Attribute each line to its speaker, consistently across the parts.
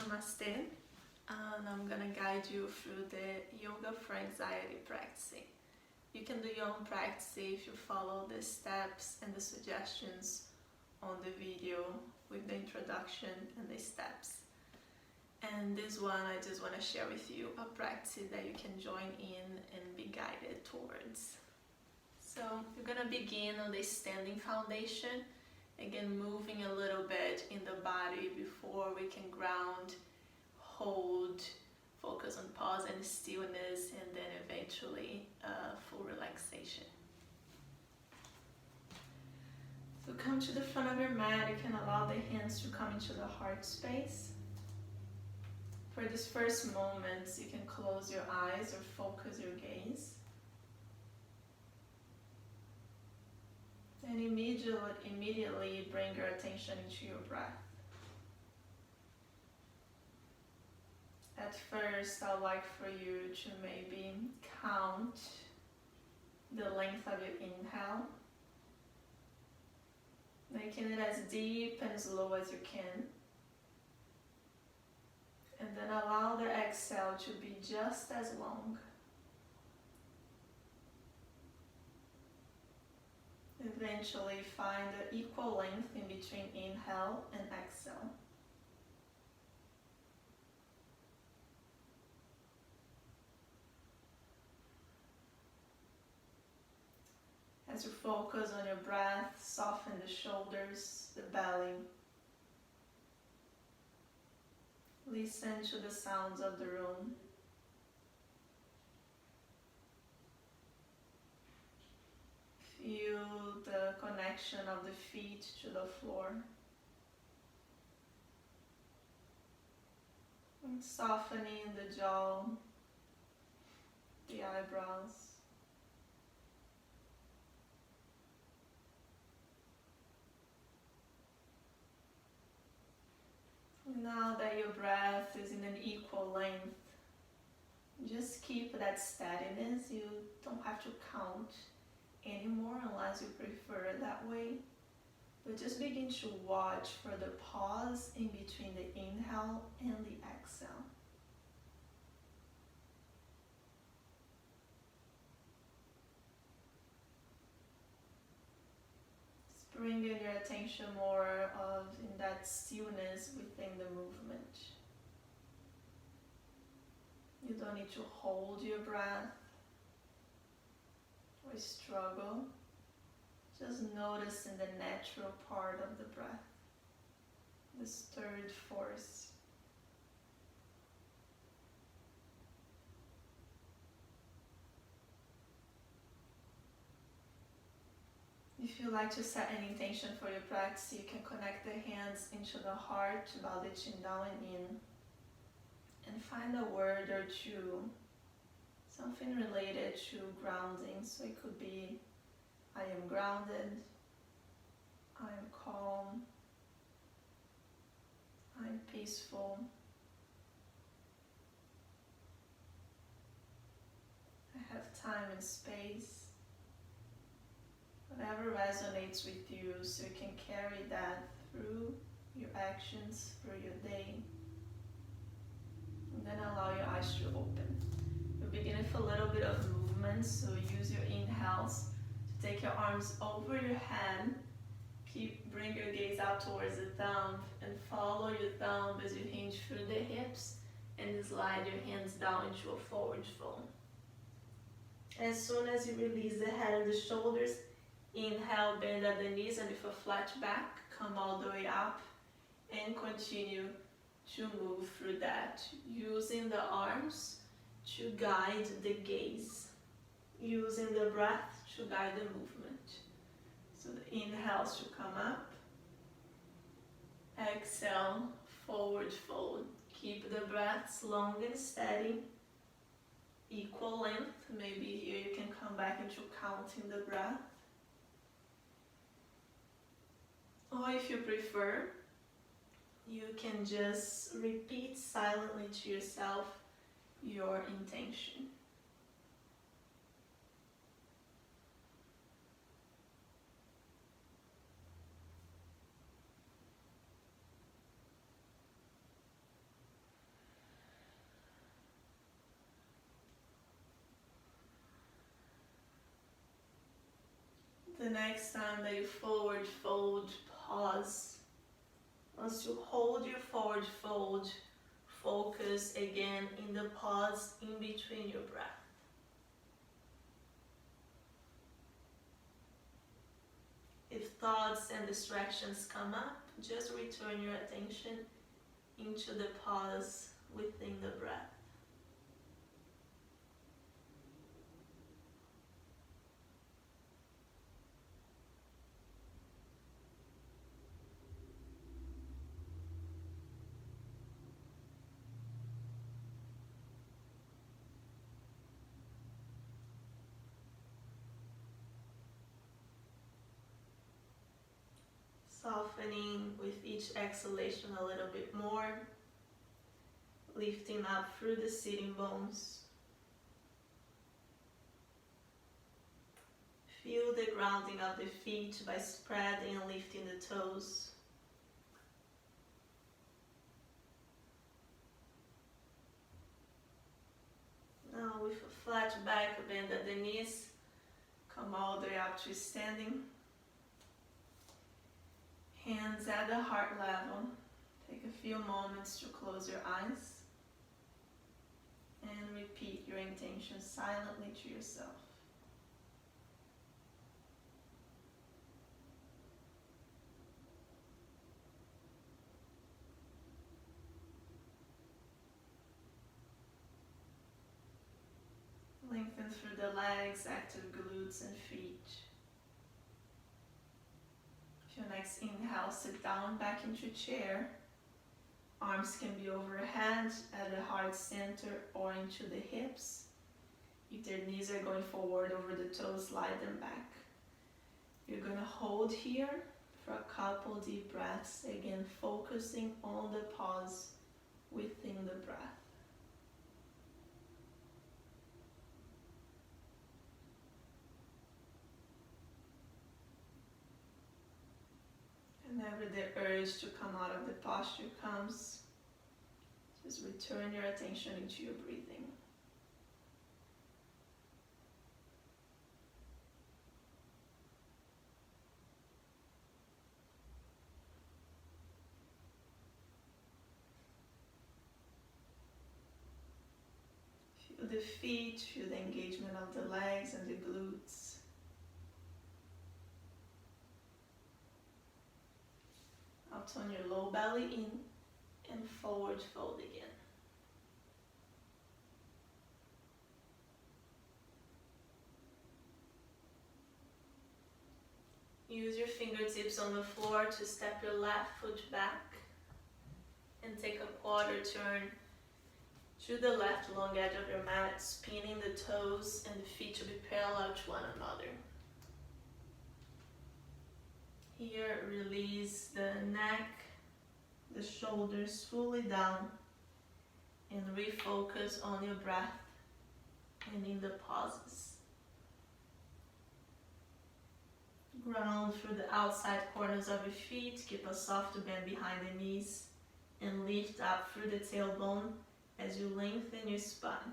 Speaker 1: Namaste, and I'm gonna guide you through the yoga for anxiety practice. You can do your own practice if you follow the steps and the suggestions on the video with the introduction and the steps. And this one I just want to share with you a practice that you can join in and be guided towards. So you're gonna begin on the standing foundation. Again, moving a little bit in the body before we can ground, hold, focus on pause and stillness, and then eventually full relaxation. So come to the front of your mat. You can allow the hands to come into the heart space. For these first moments, you can close your eyes or focus your gaze. And immediately bring your attention into your breath. At first, I'd like for you to maybe count the length of your inhale, making it as deep and slow as you can. And then allow the exhale to be just as long. Eventually find the equal length in between inhale and exhale. As you focus on your breath, soften the shoulders, the belly. Listen to the sounds of the room. Feel the connection of the feet to the floor. And softening the jaw, the eyebrows. Now that your breath is in an equal length, just keep that steadiness. You don't have to count anymore unless you prefer it that way. But just begin to watch for the pause in between the inhale and the exhale. Just bringing your attention more in that stillness within the movement. You don't need to hold your breath or struggle. Just notice in the natural part of the breath, this third force. If you like to set an intention for your practice, you can connect the hands into the heart, bow the chin down and in, and find a word or two, something related to grounding. So it could be, I am grounded, I am calm, I am peaceful, I have time and space. Whatever resonates with you, so you can carry that through your actions, through your day. And then allow your eyes to open. You'll begin with a little bit of movement, so use your inhales to take your arms over your head. Bring your gaze out towards the thumb and follow your thumb as you hinge through the hips and slide your hands down into a forward fold. As soon as you release the head and the shoulders, inhale, bend at the knees, and with a flat back, come all the way up and continue to move through that, using the arms to guide the gaze, using the breath to guide the movement. So the inhales to come up, exhale, forward fold. Keep the breaths long and steady, equal length. Maybe here you can come back into counting the breath. Or if you prefer, you can just repeat silently to yourself your intention. The next time that you forward fold, pause. Once you hold your forward fold, focus again in the pause in between your breath. If thoughts and distractions come up, just return your attention into the pause within the breath. Softening with each exhalation a little bit more, lifting up through the sitting bones. Feel the grounding of the feet by spreading and lifting the toes. Now with a flat back, bend at the knees, come all the way up to standing. Hands at the heart level. Take a few moments to close your eyes and repeat your intention silently to yourself. Lengthen through the legs, active glutes and feet. Your next inhale, sit down back into chair. Arms can be overhead at the heart center or into the hips. If their knees are going forward over the toes, slide them back. You're going to hold here for a couple deep breaths, again focusing on the pause within the breath. Whenever the urge to come out of the posture comes, just return your attention into your breathing. Feel the feet, feel the engagement of the legs and the glutes. Out on your low belly in and forward fold again. Use your fingertips on the floor to step your left foot back and take a quarter turn to the left long edge of your mat, spinning the toes and the feet to be parallel to one another. Here, release the neck, the shoulders fully down, and refocus on your breath and in the pauses. Ground through the outside corners of your feet, keep a soft bend behind the knees, and lift up through the tailbone as you lengthen your spine.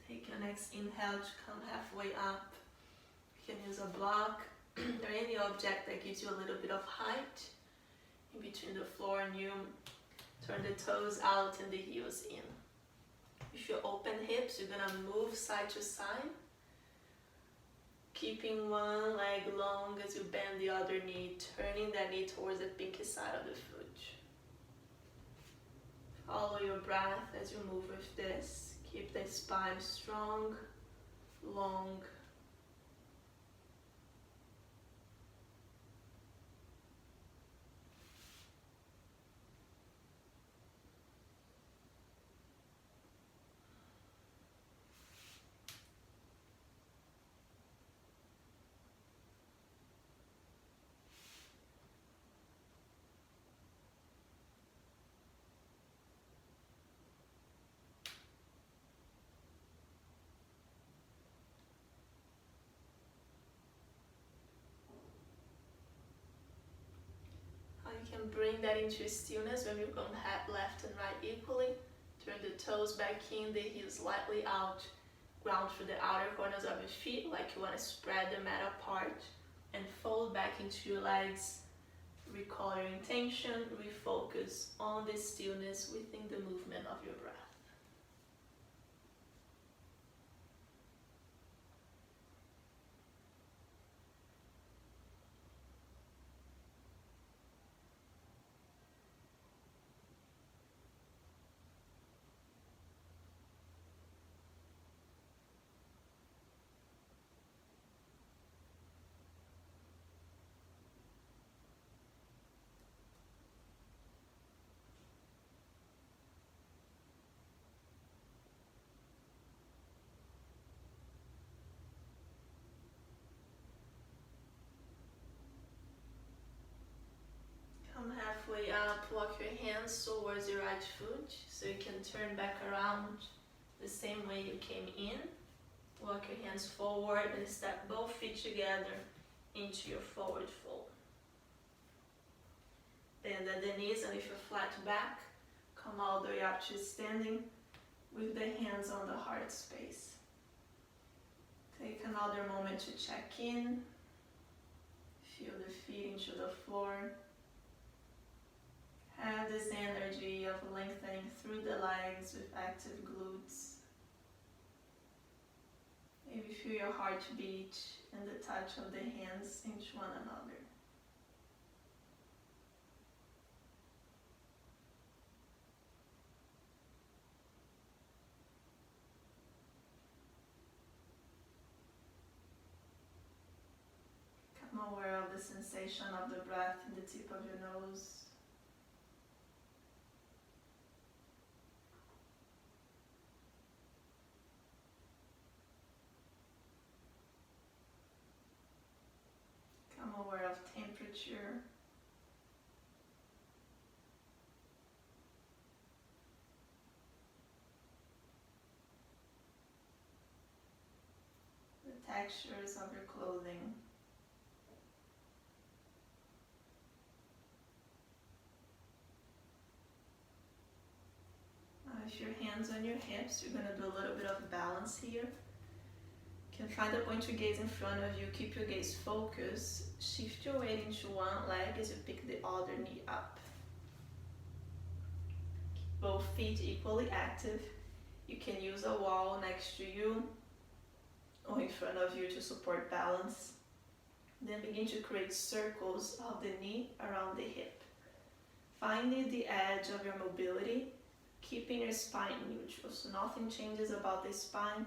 Speaker 1: Take your next inhale to come halfway up. You can use a block or any object that gives you a little bit of height in between the floor, and you turn the toes out and the heels in. If you open hips, you're gonna move side to side, keeping one leg long as you bend the other knee, turning that knee towards the pinky side of the foot. Follow your breath as you move with this. Keep the spine strong, long. can bring that into stillness when you come head left and right equally. Turn the toes back in, the heels slightly out. Ground through the outer corners of your feet like you want to spread the mat apart. And fold back into your legs. Recall your intention, refocus on the stillness within the movement of your breath. Come halfway up, walk your hands towards your right foot so you can turn back around the same way you came in. Walk your hands forward and step both feet together into your forward fold. Bend at the knees and with your flat back, come all the way up to standing with the hands on the heart space. Take another moment to check in. Feel the feet into the floor. Have this energy of lengthening through the legs with active glutes. Maybe feel your heartbeat and the touch of the hands into one another. Become aware of the sensation of the breath in the tip of your nose. Become aware of temperature. The textures of your clothing. With your hands on your hips, you're going to do a little bit of balance here. You can find a point to gaze in front of you, keep your gaze focused, shift your weight into one leg as you pick the other knee up. Keep both feet equally active. You can use a wall next to you or in front of you to support balance. Then begin to create circles of the knee around the hip. Finding the edge of your mobility, keeping your spine neutral, so nothing changes about the spine.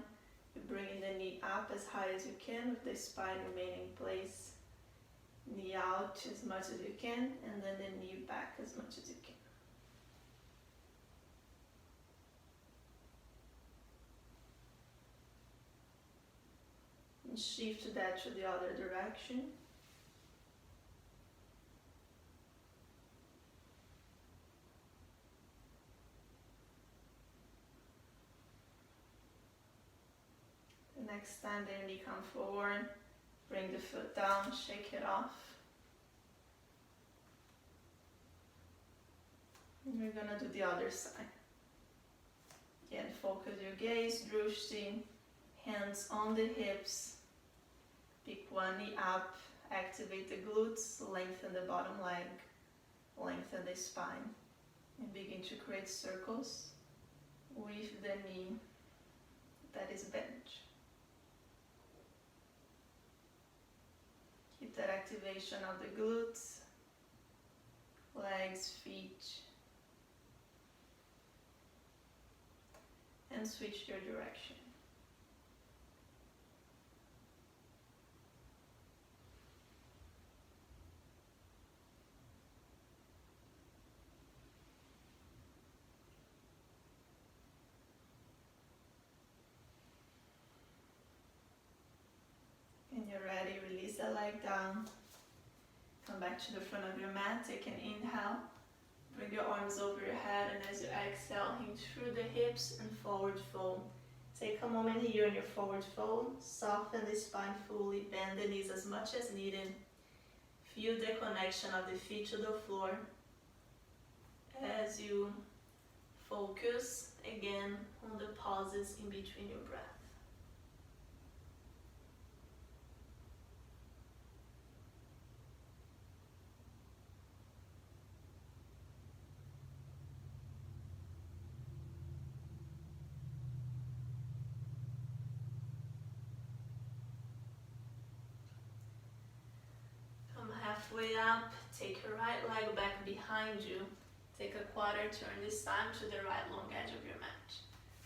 Speaker 1: You're bringing the knee up as high as you can with the spine remaining in place. Knee out as much as you can, and then the knee back as much as you can. And shift that to the other direction. Next time the knee come forward, bring the foot down, shake it off. And we're gonna do the other side. Again, focus your gaze, drishti, hands on the hips. Pick one knee up, activate the glutes, lengthen the bottom leg, lengthen the spine. And begin to create circles with the knee that is bent. Keep that activation of the glutes, legs, feet, and switch your direction. When you're ready, release the leg down. Come back to the front of your mat, take an inhale. Bring your arms over your head, and as you exhale, hinge through the hips and forward fold. Take a moment here in your forward fold. Soften the spine fully, bend the knees as much as needed. Feel the connection of the feet to the floor. as you focus again on the pauses in between your breath. Come halfway up, take your right leg back behind you. Take a quarter turn this time to the right long edge of your mat.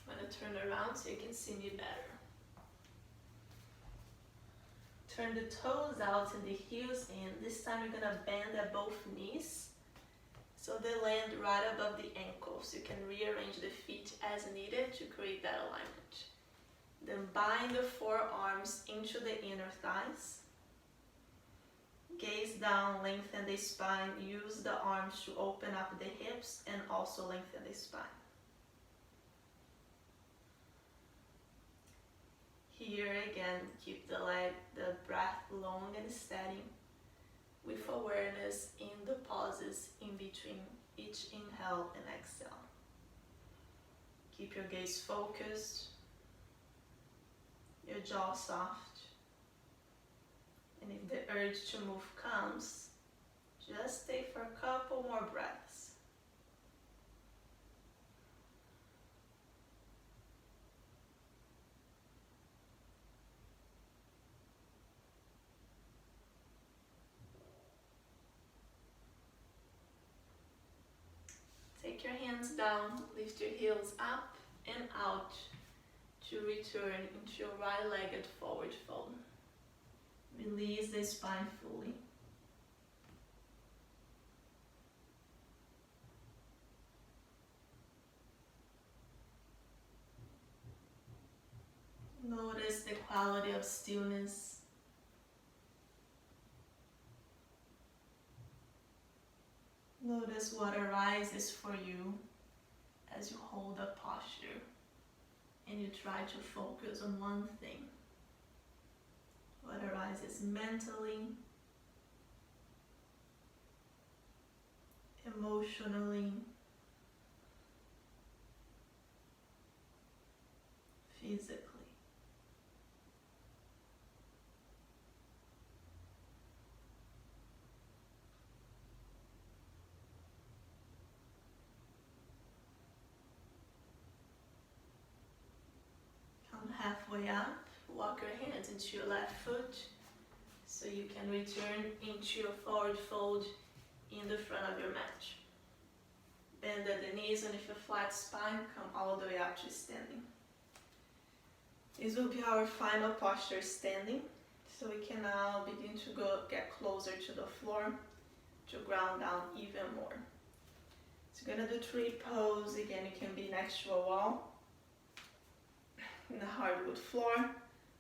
Speaker 1: I'm going to turn around so you can see me better. Turn the toes out and the heels in. This time you're going to bend at both knees so they land right above the ankles. You can rearrange the feet as needed to create that alignment. Then bind the forearms into the inner thighs. Gaze down, lengthen the spine. Use the arms to open up the hips and also lengthen the spine. Here again, keep the breath long and steady with awareness in the pauses in between each inhale and exhale. Keep your gaze focused, your jaw soft. And if the urge to move comes, just stay for a couple more breaths. Take your hands down, lift your heels up and out to return into your right-legged forward fold. Release the spine fully. Notice the quality of stillness. Notice what arises for you as you hold a posture and you try to focus on one thing. What arises mentally, emotionally, physically. Come halfway up. Walk your hands into your left foot so you can return into your forward fold in the front of your mat. Bend at the knees, and if a flat spine, come all the way up to standing. This will be our final posture standing, so we can now begin to get closer to the floor to ground down even more. So you're gonna do tree pose. Again, you can be next to a wall, in a hardwood floor,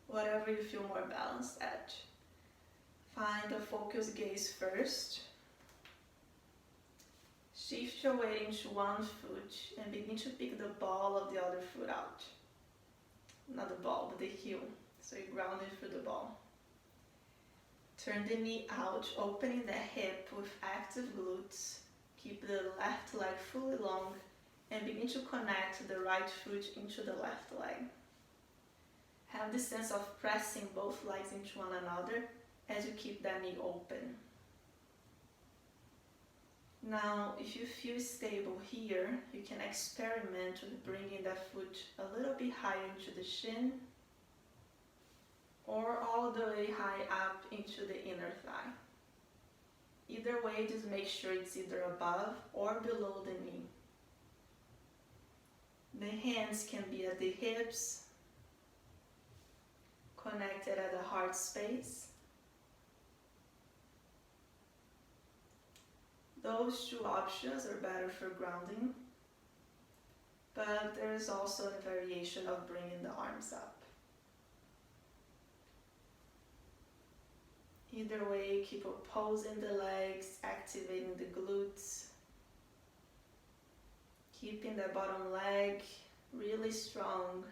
Speaker 1: whatever you feel more balanced at. Find a focused gaze first. Shift your weight into one foot and begin to pick the ball of the other foot out. Not the ball, but the heel. So you're grounded through the ball. Turn the knee out, opening the hip with active glutes. Keep the left leg fully long and begin to connect the right foot into the left leg. Have the sense of pressing both legs into one another as you keep that knee open. Now, if you feel stable here, you can experiment with bringing that foot a little bit higher into the shin or all the way high up into the inner thigh. Either way, just make sure it's either above or below the knee. The hands can be at the hips, connected at the heart space. Those two options are better for grounding, but there is also a variation of bringing the arms up. Either way, keep opposing the legs, activating the glutes, keeping the bottom leg really strong,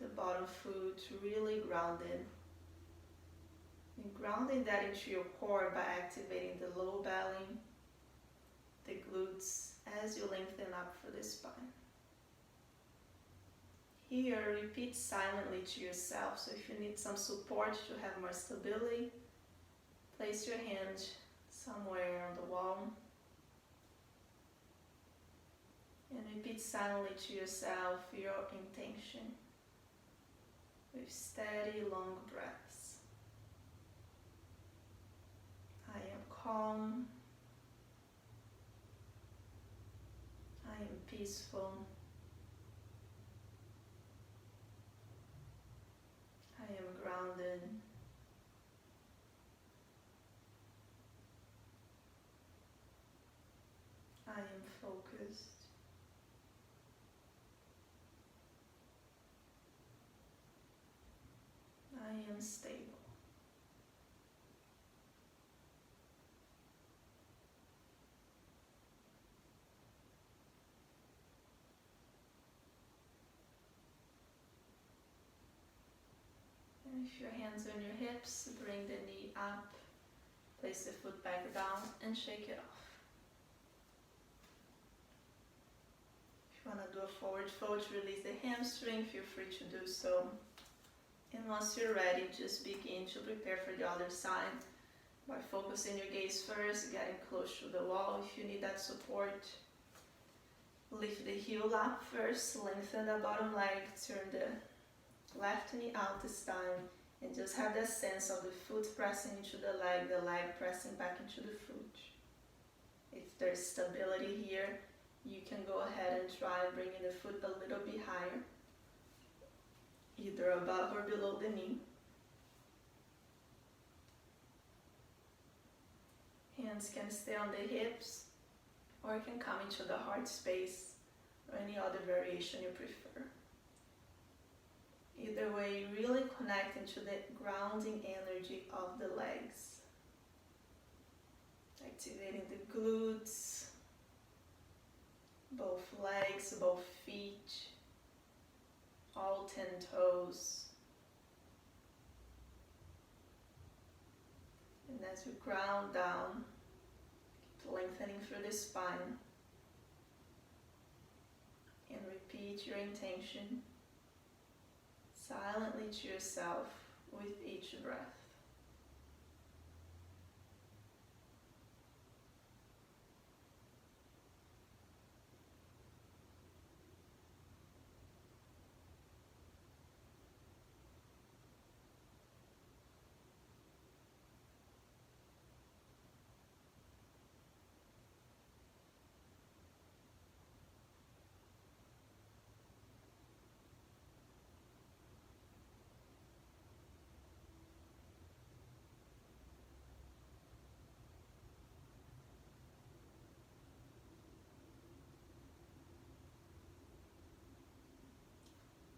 Speaker 1: the bottom foot really grounded, and grounding that into your core by activating the low belly, the glutes as you lengthen up through the spine. Here, repeat silently to yourself. So if you need some support to have more stability, place your hand somewhere on the wall and repeat silently to yourself your intention with steady, long breaths. I am calm. I am peaceful. I am grounded. I am focused. I am stable. And if your hands are on your hips, bring the knee up, place the foot back down and shake it off. If you want to do a forward fold to release the hamstring, feel free to do so. And once you're ready, just begin to prepare for the other side by focusing your gaze first, getting close to the wall if you need that support. Lift the heel up first, lengthen the bottom leg, turn the left knee out this time, and just have that sense of the foot pressing into the leg pressing back into the foot. If there's stability here, you can go ahead and try bringing the foot a little bit higher, either above or below the knee. Hands can stay on the hips, or it can come into the heart space, or any other variation you prefer. Either way, really connect into the grounding energy of the legs. Activating the glutes, both legs, both feet, all 10 toes. And as you ground down, keep lengthening through the spine. And repeat your intention silently to yourself with each breath.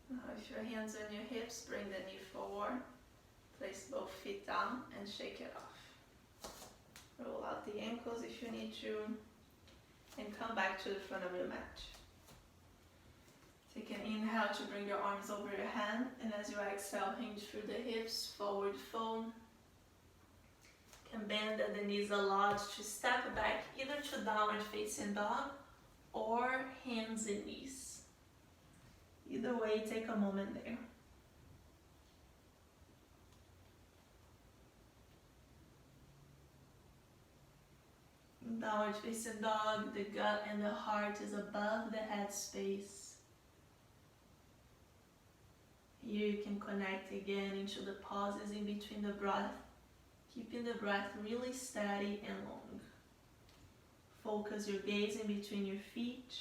Speaker 1: Now if your hands on your hips, bring the knee forward, place both feet down and shake it off. Roll out the ankles if you need to, and come back to the front of your mat. Take an inhale to bring your arms over your hand, and as you exhale, hinge through the hips, forward fold. Can bend at the knees a lot to step back either to downward facing dog or hands and knees. Either way, take a moment there. Downward facing dog, the gut and the heart is above the head space. Here you can connect again into the pauses in between the breath, keeping the breath really steady and long. Focus your gaze in between your feet.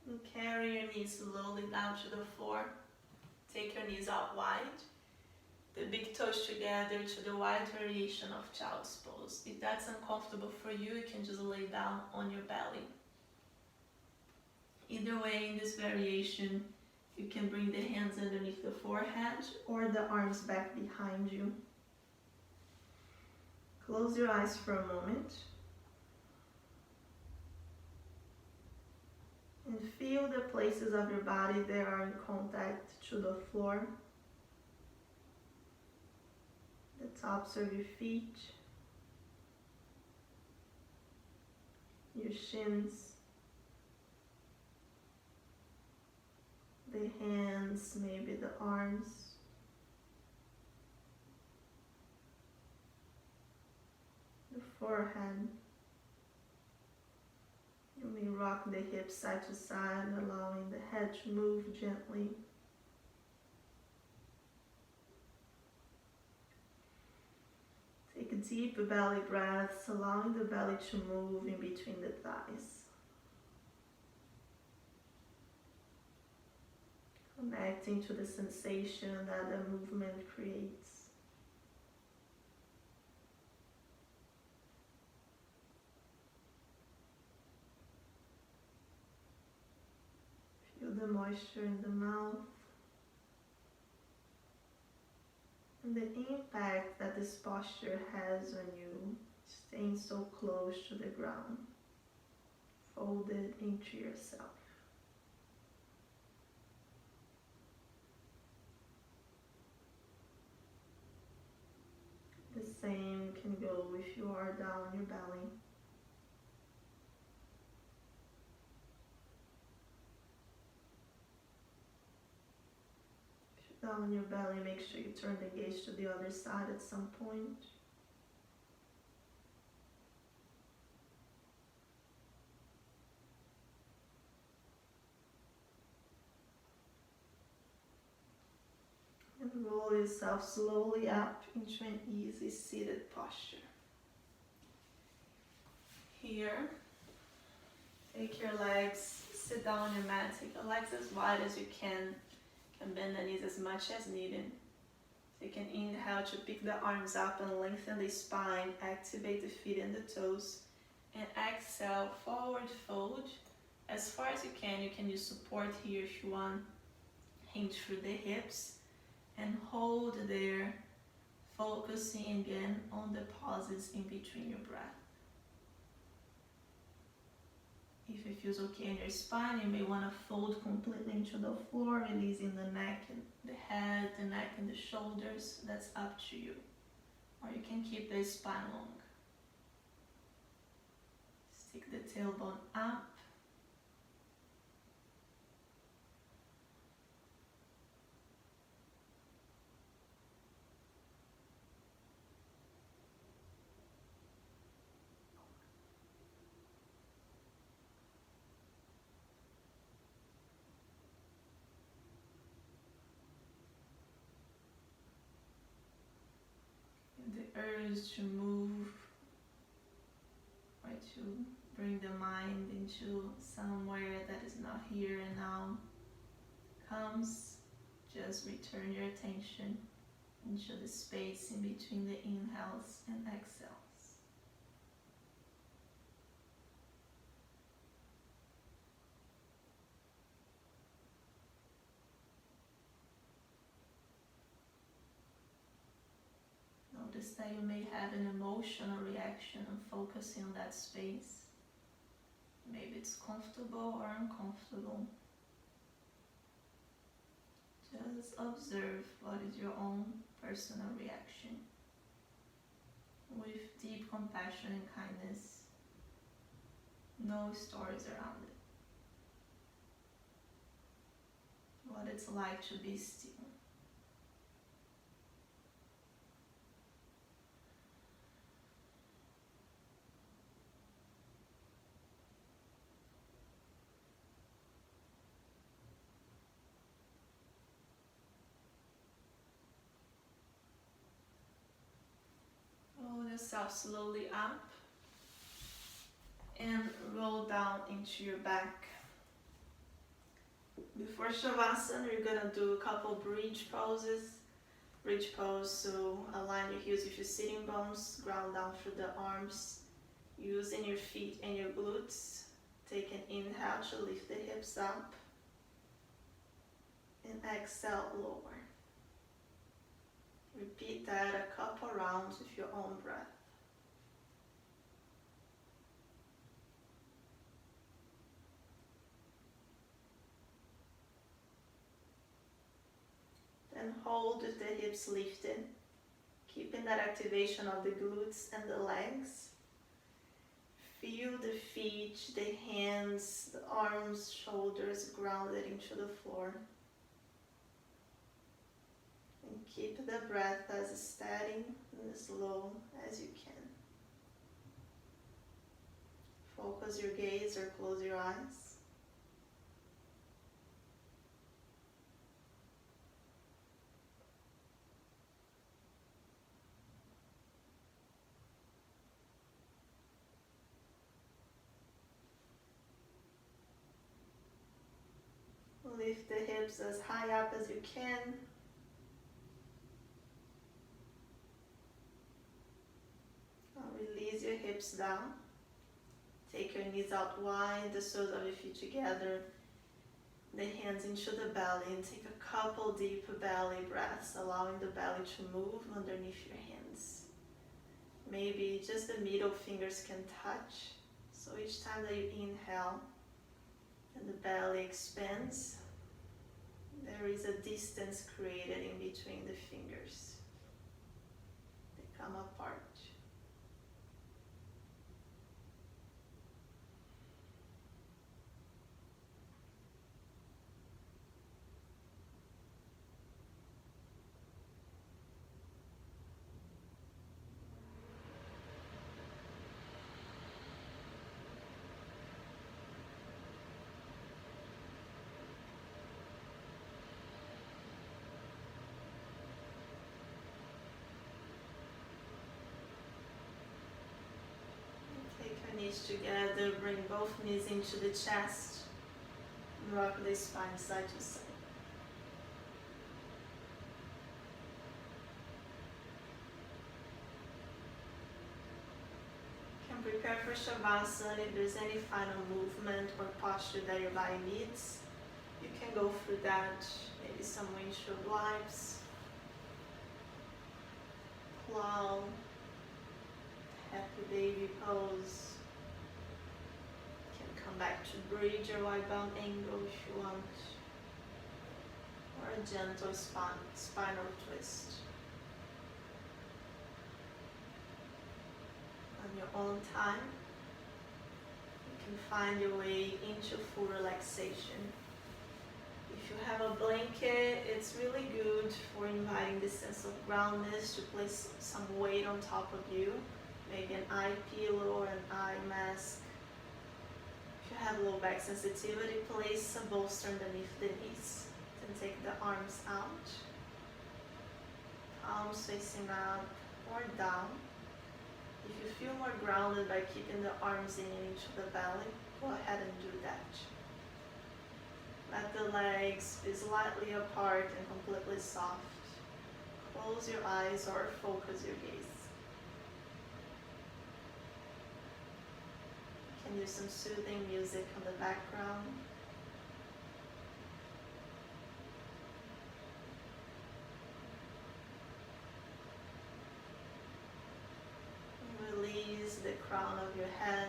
Speaker 1: And carry your knees slowly down to the floor. Take your knees out wide. The big toes together to the wide variation of child's pose. If that's uncomfortable for you, you can just lay down on your belly. Either way, in this variation, you can bring the hands underneath the forehead or the arms back behind you. Close your eyes for a moment and feel the places of your body that are in contact to the floor. The tops of your feet, your shins, the hands, maybe the arms, the forehead. You may rock the hips side to side, allowing the head to move gently. Take deep belly breaths, allowing the belly to move in between the thighs. Connecting to the sensation that the movement creates. Feel the moisture in the mouth and the impact that this posture has on you, staying so close to the ground, folded into yourself. The same can go if you are down on your belly. If you're down on your belly, make sure you turn the gaze to the other side at some point. And roll yourself slowly up into an easy seated posture. Here, take your legs, sit down on your mat, take your legs as wide as you can bend the knees as much as needed. Take an inhale to pick the arms up and lengthen the spine, activate the feet and the toes, and exhale, forward fold. As far as you can use support here if you want, hinge through the hips, and hold there, focusing again on the pauses in between your breath. If it feels okay in your spine, you may want to fold completely into the floor, releasing the neck and the head, the neck and the shoulders. That's up to you. Or you can keep the spine long. Stick the tailbone up. The urge to move or to bring the mind into somewhere that is not here and now comes, just return your attention into the space in between the inhales and exhales. Notice that you may have an emotional reaction and focusing on that space. Maybe it's comfortable or uncomfortable. Just observe what is your own personal reaction with deep compassion and kindness. No stories around it. What it's like to be still. Roll yourself slowly up and roll down into your back. Before Shavasana, you're gonna do a couple bridge poses. Bridge pose, so align your heels with your sitting bones, ground down through the arms, using your feet and your glutes. Take an inhale to lift the hips up and exhale, lower. Repeat that a couple rounds with your own breath. Then hold with the hips lifted, keeping that activation of the glutes and the legs. Feel the feet, the hands, the arms, shoulders grounded into the floor. And keep the breath as steady and slow as you can. Focus your gaze or close your eyes. Lift the hips as high up as you can. Now release your hips down. Take your knees out wide, the soles of your feet together, the hands into the belly, and take a couple deep belly breaths, allowing the belly to move underneath your hands. Maybe just the middle fingers can touch. So each time that you inhale and the belly expands, there is a distance created in between the fingers. They come apart. Knees together, bring both knees into the chest, and rock the spine side to side. You can prepare for Shavasana. If there's any final movement or posture that your body needs, you can go through that. Maybe some windshield wipes, plow, happy baby pose. Come back to bridge or wide bound angle if you want, or a gentle spinal twist. On your own time, you can find your way into full relaxation. If you have a blanket, it's really good for inviting this sense of groundedness, to place some weight on top of you, maybe an eye pillow or an eye mask. If you have low back sensitivity, place a bolster underneath the knees. Then take the arms out, palms facing up or down. If you feel more grounded by keeping the arms in and into the belly, go ahead and do that. Let the legs be slightly apart and completely soft. Close your eyes or focus your gaze. You can use some soothing music on the background. Release the crown of your head.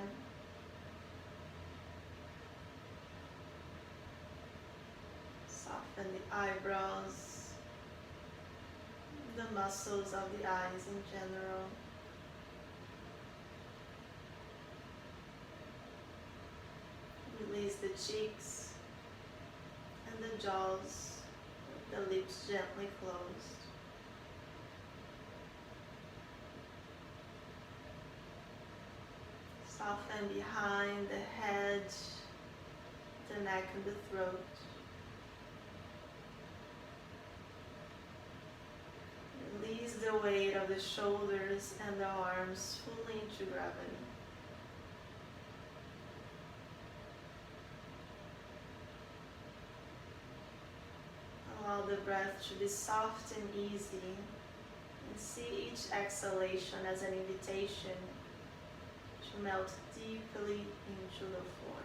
Speaker 1: Soften the eyebrows, the muscles of the eyes in general. Release the cheeks and the jaws, the lips gently closed. Soften behind the head, the neck and the throat. Release the weight of the shoulders and the arms fully into gravity. Allow the breath to be soft and easy, and see each exhalation as an invitation to melt deeply into the floor.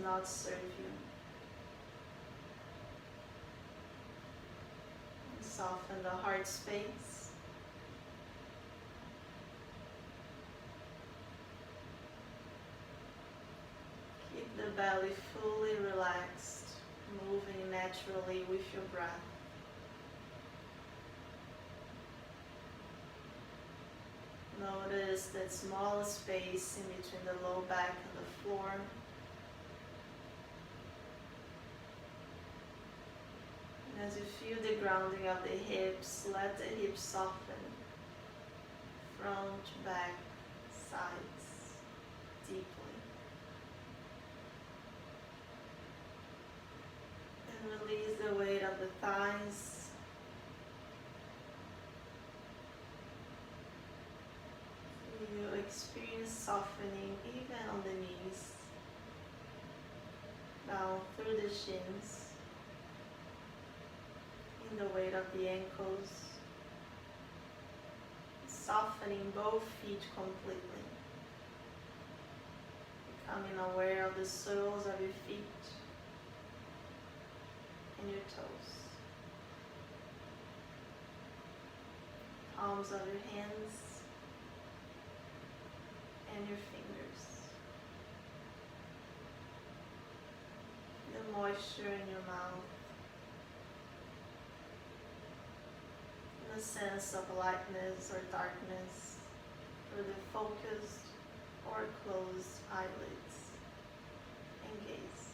Speaker 1: not serve you. Soften the heart space. Keep the belly fully relaxed, moving naturally with your breath. Notice that small space in between the low back and the floor. And as you feel the grounding of the hips, let the hips soften. Front, back, sides, deeply. And release the weight of the thighs. You experience softening even on the knees, down through the shins, in the weight of the ankles, softening both feet completely, becoming aware of the soles of your feet and your toes, palms of your hands, and your fingers, the moisture in your mouth, and a sense of lightness or darkness through the focused or closed eyelids and gaze.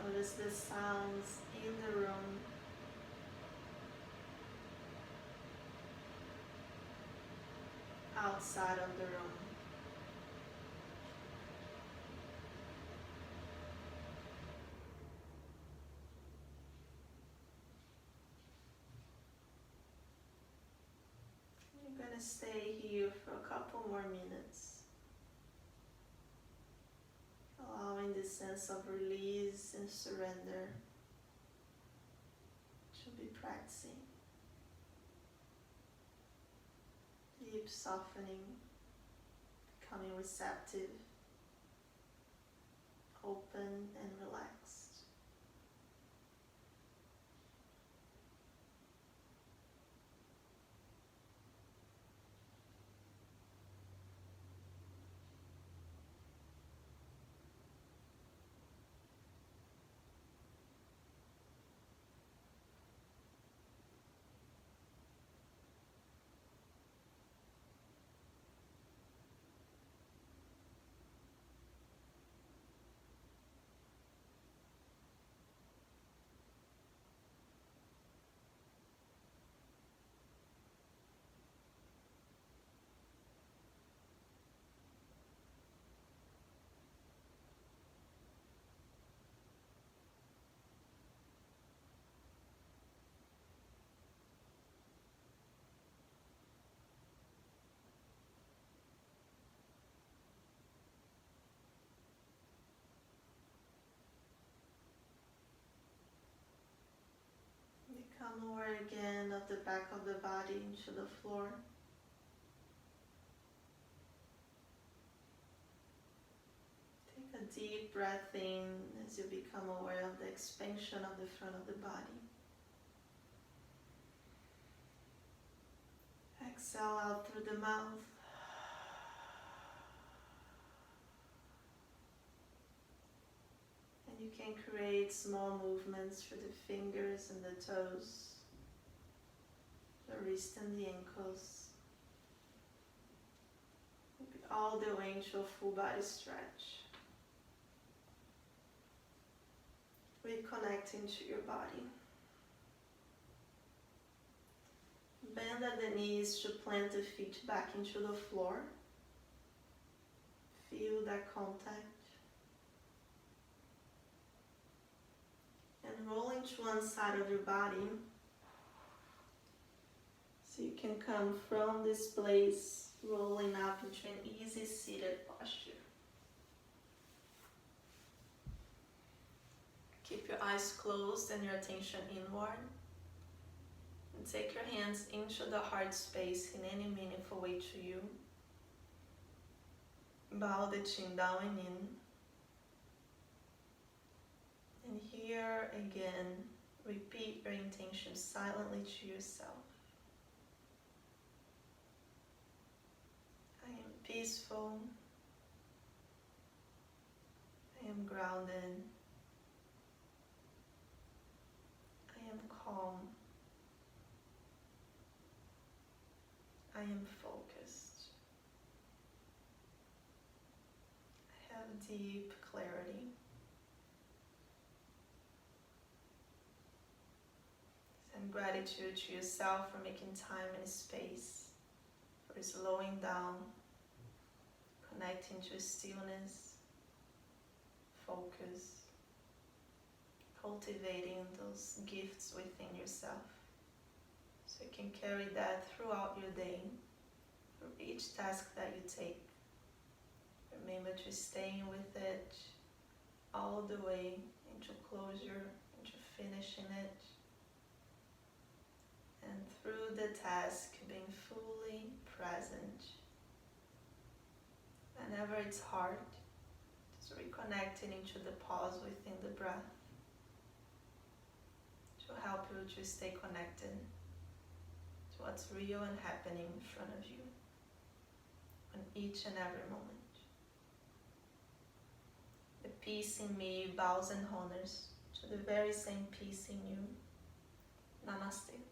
Speaker 1: Notice the sounds in the room. Outside of the room. You're going to stay here for a couple more minutes, allowing this sense of release and surrender to be practicing. Deep softening, becoming receptive, open and relaxed. Become aware again of the back of the body into the floor. Take a deep breath in as you become aware of the expansion of the front of the body. Exhale out through the mouth. And you can create small movements for the fingers and the toes, the wrist and the ankles. All the way into a full body stretch. Reconnecting to your body. Bend at the knees to plant the feet back into the floor. Feel that contact. And roll into one side of your body. So you can come from this place, rolling up into an easy seated posture. Keep your eyes closed and your attention inward. And take your hands into the heart space in any meaningful way to you. Bow the chin down and in. And here again, repeat your intention silently to yourself. I am peaceful. I am grounded. I am calm. I am focused. I have deep clarity. Send gratitude to yourself for making time and space, for slowing down, connecting to stillness, focus, cultivating those gifts within yourself. So you can carry that throughout your day, through each task that you take. Remember to stay with it all the way into closure, into finishing it. And through the task, being fully present. Whenever it's hard, just reconnecting into the pause within the breath to help you to stay connected to what's real and happening in front of you in each and every moment. The peace in me bows and honors to the very same peace in you. Namaste.